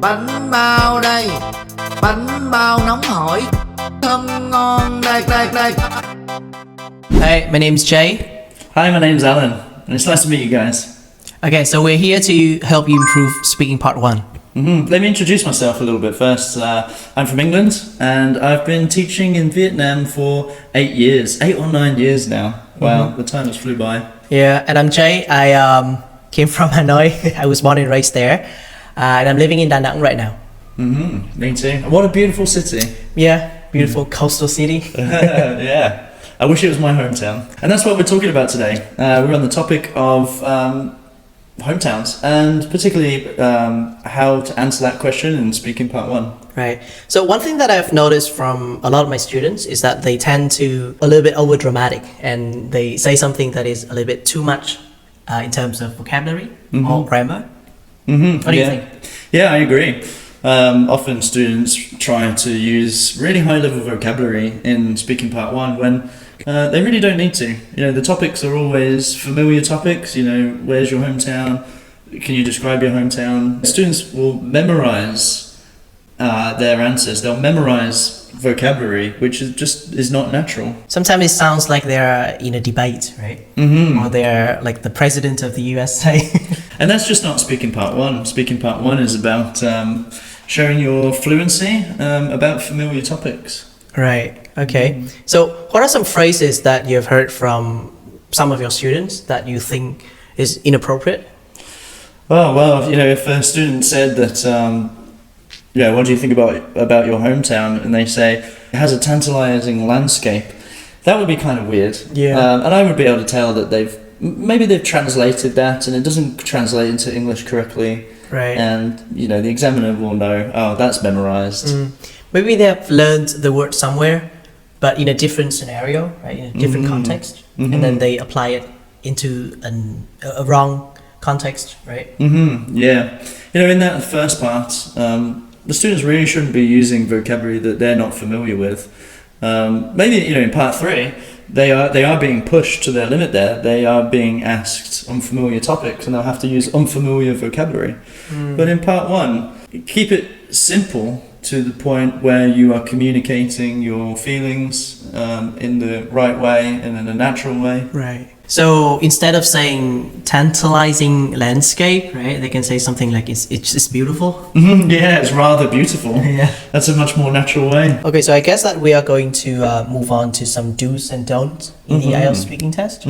Bánh bao đây, bánh bao nóng hổi, thơm ngon đây đây đây. Hi, my name's Jay. Hi, my name's Alan, and it's nice to meet you guys. Okay, so we're here to help you improve speaking part 1. Let me introduce myself a little bit first. I'm from England, and I've been teaching in Vietnam for 8 years, 8 or 9 years now. Wow, the time has flew by. Yeah, and I'm Jay. I came from Hanoi. I was born and raised there. And I'm living in Da Nang right now. Me too. What a beautiful city. Yeah, beautiful coastal city. Yeah, I wish it was my hometown. And that's what we're talking about today. We're on the topic of hometowns, and particularly how to answer that question in speaking part 1. Right. So one thing that I've noticed from a lot of my students is that they tend to a little bit over dramatic, and they say something that is a little bit too much in terms of vocabulary or grammar. What do you think? Yeah, I agree. Often students try to use really high level vocabulary in speaking part 1 when they really don't need to. You know, the topics are always familiar topics. You know, where's your hometown? Can you describe your hometown? Students will memorize their answers. They'll memorize vocabulary, which is not natural. Sometimes it sounds like they're in a debate, right? Or they're like the president of the USA. And that's just not speaking part 1. Speaking part 1 is about showing your fluency about familiar topics. Right. Okay. So what are some phrases that you've heard from some of your students that you think is inappropriate? Oh, well, you know, if a student said that, what do you think about your hometown? And they say, it has a tantalizing landscape. That would be kind of weird. Yeah. And I would be able to tell that they've translated that and it doesn't translate into English correctly. Right. And, you know, the examiner will know, oh, that's memorized. Maybe they have learned the word somewhere, but in a different scenario, right? In a different context. And then they apply it into a wrong context, right? Yeah. You know, in that first part, the students really shouldn't be using vocabulary that they're not familiar with. Maybe, you know, in part 3, they are being pushed to their limit there. They are being asked unfamiliar topics and they'll have to use unfamiliar vocabulary. But in part 1, keep it simple to the point where you are communicating your feelings in the right way and in a natural way. Right. So instead of saying tantalizing landscape, right, they can say something like it's just beautiful. Yeah, it's rather beautiful. Yeah. That's a much more natural way. Okay, so I guess that we are going to move on to some do's and don'ts in the IELTS speaking test.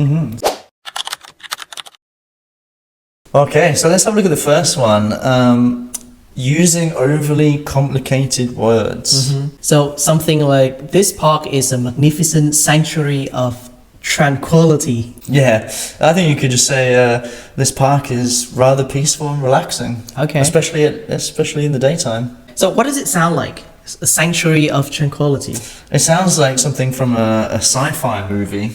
Okay, so let's have a look at the first one. Using overly complicated words. So something like, this park is a magnificent sanctuary of tranquility. Yeah, I think you could just say this park is rather peaceful and relaxing. Okay. Especially in the daytime. So what does it sound like? A sanctuary of tranquility. It sounds like something from a sci-fi movie,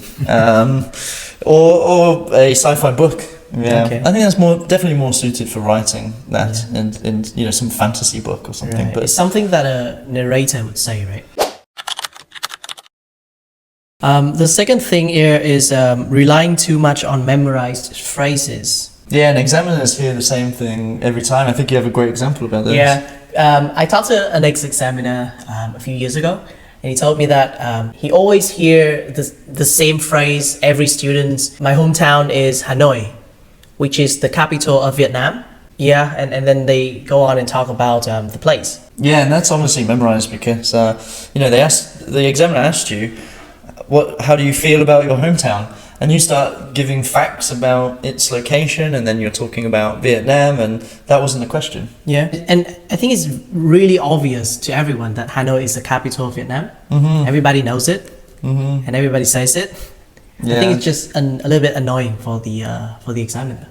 or a sci-fi book. Yeah, Okay. I think that's definitely more suited for writing that in you know, some fantasy book or something. Right. But It's something that a narrator would say, right? The second thing here is relying too much on memorized phrases. yeah, and examiners hear the same thing every time. I think you have a great example about this. Yeah, I talked to an ex-examiner a few years ago, and he told me that he always hear the same phrase every student. My hometown is Hanoi, which is the capital of Vietnam. Yeah, and then they go on and talk about the place. Yeah, and that's obviously memorized because you know, the examiner asked you, how do you feel about your hometown? And you start giving facts about its location, and then you're talking about Vietnam, and that wasn't the question. Yeah, and I think it's really obvious to everyone that Hanoi is the capital of Vietnam. Everybody knows it, and everybody says it. Yeah. I think it's just a little bit annoying for the examiner.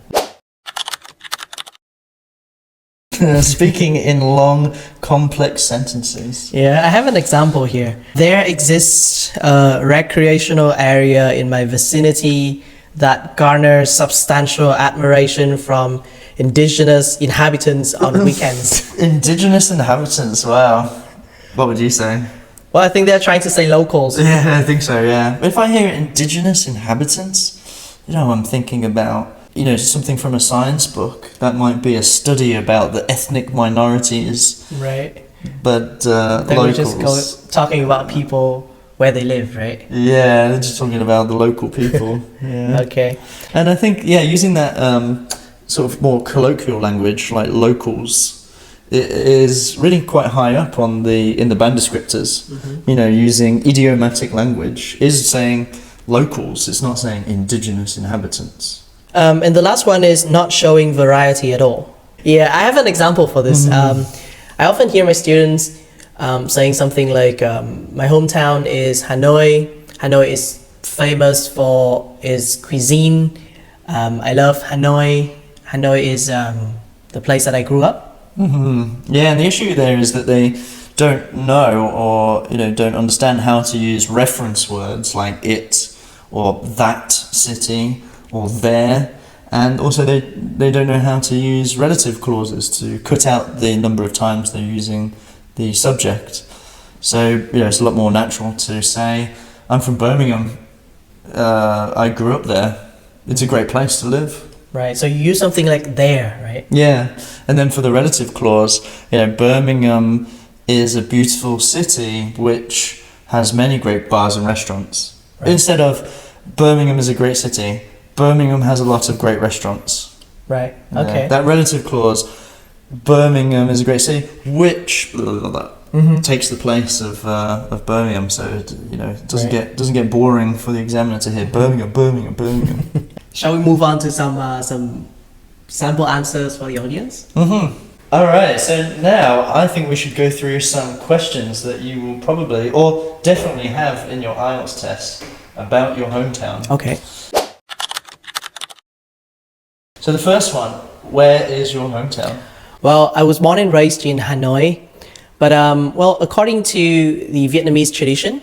Speaking in long, complex sentences. Yeah, I have an example here. There exists a recreational area in my vicinity that garners substantial admiration from indigenous inhabitants on weekends. Indigenous inhabitants, wow. What would you say? Well, I think they're trying to say locals. Yeah, I think so, yeah. If I hear indigenous inhabitants, you know, I'm thinking about something from a science book. That might be a study about the ethnic minorities. Right. But Then locals. we just go talking about people where they live, right? Yeah, they're just talking about the local people. Yeah. Okay. And I think, using that sort of more colloquial language, like locals, it is really quite high up in the band descriptors. Using idiomatic language is saying locals. It's not saying indigenous inhabitants. And the last one is not showing variety at all. Yeah, I have an example for this. I often hear my students saying something like, my hometown is Hanoi. Hanoi is famous for its cuisine. I love Hanoi. Hanoi is the place that I grew up. Yeah, and the issue there is that they don't know or don't understand how to use reference words like it or that city or there, and also they don't know how to use relative clauses to cut out the number of times they're using the subject. So it's a lot more natural to say, I'm from Birmingham, I grew up there, it's a great place to live. Right, so you use something like there, right? Yeah, and then for the relative clause, Birmingham is a beautiful city which has many great bars and restaurants. Right. Instead of Birmingham is a great city, Birmingham has a lot of great restaurants. Right, okay. That relative clause, Birmingham is a great city, which takes the place of Birmingham, so it doesn't get boring for the examiner to hear Birmingham. Shall we move on to some sample answers for the audience? All right, so now I think we should go through some questions that you will probably or definitely have in your IELTS test about your hometown. Okay. So the first one, where is your hometown? Well, I was born and raised in Hanoi, but according to the Vietnamese tradition,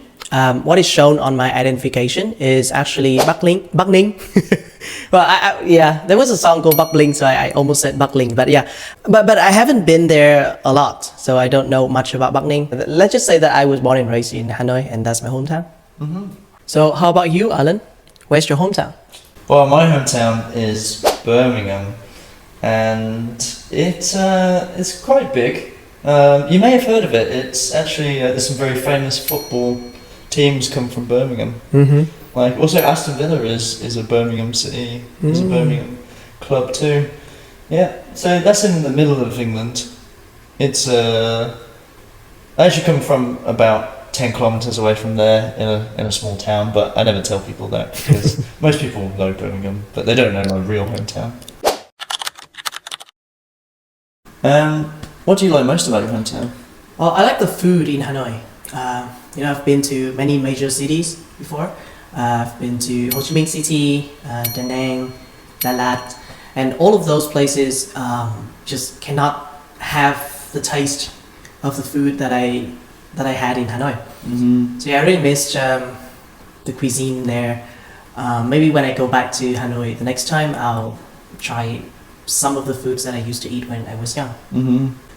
what is shown on my identification is actually Bắc Ninh. Well, there was a song called Bắc Linh, so I almost said Bắc Linh, but yeah. But I haven't been there a lot, so I don't know much about Bắc Ninh. Let's just say that I was born and raised in Hanoi, and that's my hometown. So how about you, Alan? Where's your hometown? Well, my hometown is Birmingham, and it's quite big. You may have heard of it. It's actually there's some very famous football teams come from Birmingham. Like also Aston Villa is a Birmingham city. Is a Birmingham club too. Yeah, so that's in the middle of England. It's I actually come from about 10 kilometres away from there in a small town, but I never tell people that because most people know Birmingham, but they don't know my real hometown. What do you like most about your hometown? Well, I like the food in Hanoi. I've been to many major cities before. I've been to Ho Chi Minh City, Da Nang, Đà Lạt, and all of those places just cannot have the taste of the food that I had in Hanoi. So yeah, I really missed the cuisine there. Maybe when I go back to Hanoi the next time, I'll try some of the foods that I used to eat when I was young.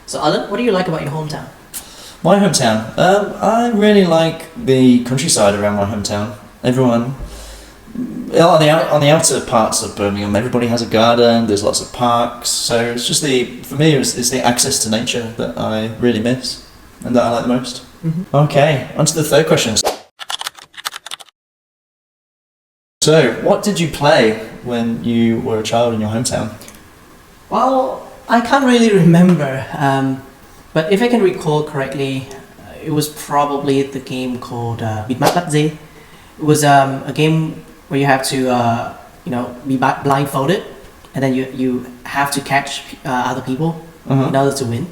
So Alan, what do you like about your hometown? My hometown? I really like the countryside around my hometown. Everyone, on the outer parts of Birmingham, everybody has a garden, there's lots of parks, so it's just for me it's the access to nature that I really miss and that I like the most. Okay, on to the third question. So, what did you play when you were a child in your hometown? Well, I can't really remember, but if I can recall correctly, it was probably the game called Bịt mắt bắt dê. It was a game where you have to, be blindfolded, and then you have to catch other people in order to win.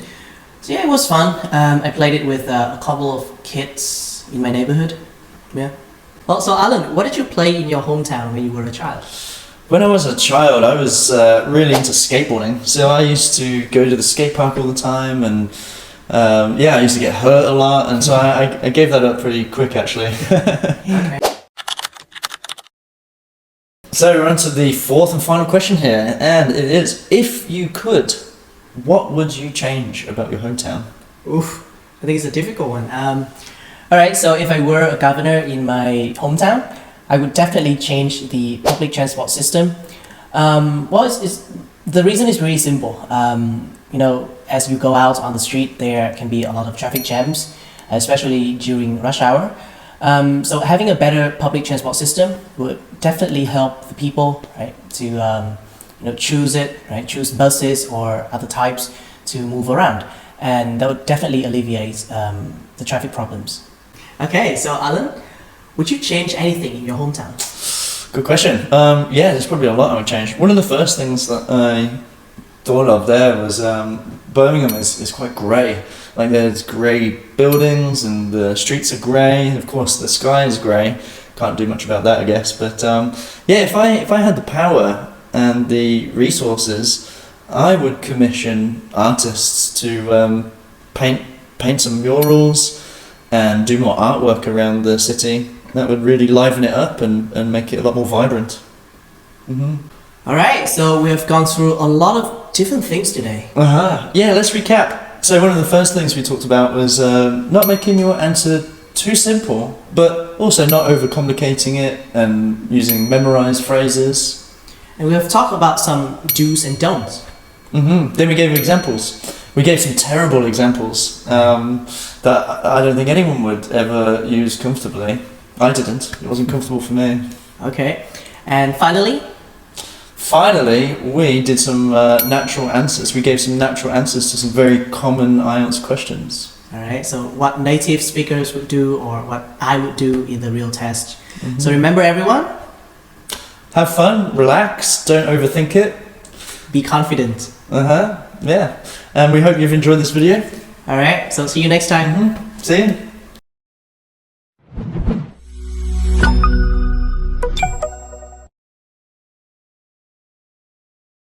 So yeah, it was fun. I played it with a couple of kids in my neighborhood. Yeah. Well, so Alan, what did you play in your hometown when you were a child? When I was a child, I was really into skateboarding. So I used to go to the skate park all the time, and I used to get hurt a lot, and so I gave that up pretty quick, actually. Okay. So we're on to the fourth and final question here, and it is, if you could, what would you change about your hometown? Oof, I think it's a difficult one. Alright, so if I were a governor in my hometown, I would definitely change the public transport system. Well, the reason is really simple. You know, as you go out on the street, there can be a lot of traffic jams, especially during rush hour. So having a better public transport system would definitely help the people, right, to choose buses or other types to move around, and that would definitely alleviate the traffic problems. Okay, so Alan, would you change anything in your hometown? Good question. Yeah, there's probably a lot I would change. One of the first things that I thought of there was Birmingham is quite grey. Like there's grey buildings and the streets are grey. Of course, the sky is grey. Can't do much about that, I guess. But yeah, if I had the power and the resources, I would commission artists to paint some murals and do more artwork around the city. That would really liven it up and make it a lot more vibrant. All right, so we have gone through a lot of different things today. Yeah, let's recap. So one of the first things we talked about was not making your answer too simple, but also not overcomplicating it and using memorized phrases. And we have talked about some do's and don'ts. Then we gave examples. We gave some terrible examples that I don't think anyone would ever use comfortably. I didn't. It wasn't comfortable for me. Okay. And finally, we did some natural answers. We gave some natural answers to some very common IELTS questions. all right, so what native speakers would do or what I would do in the real test. So remember, everyone, have fun, relax, don't overthink it. be confident. Yeah. And we hope you've enjoyed this video. All right, so see you next time. See you.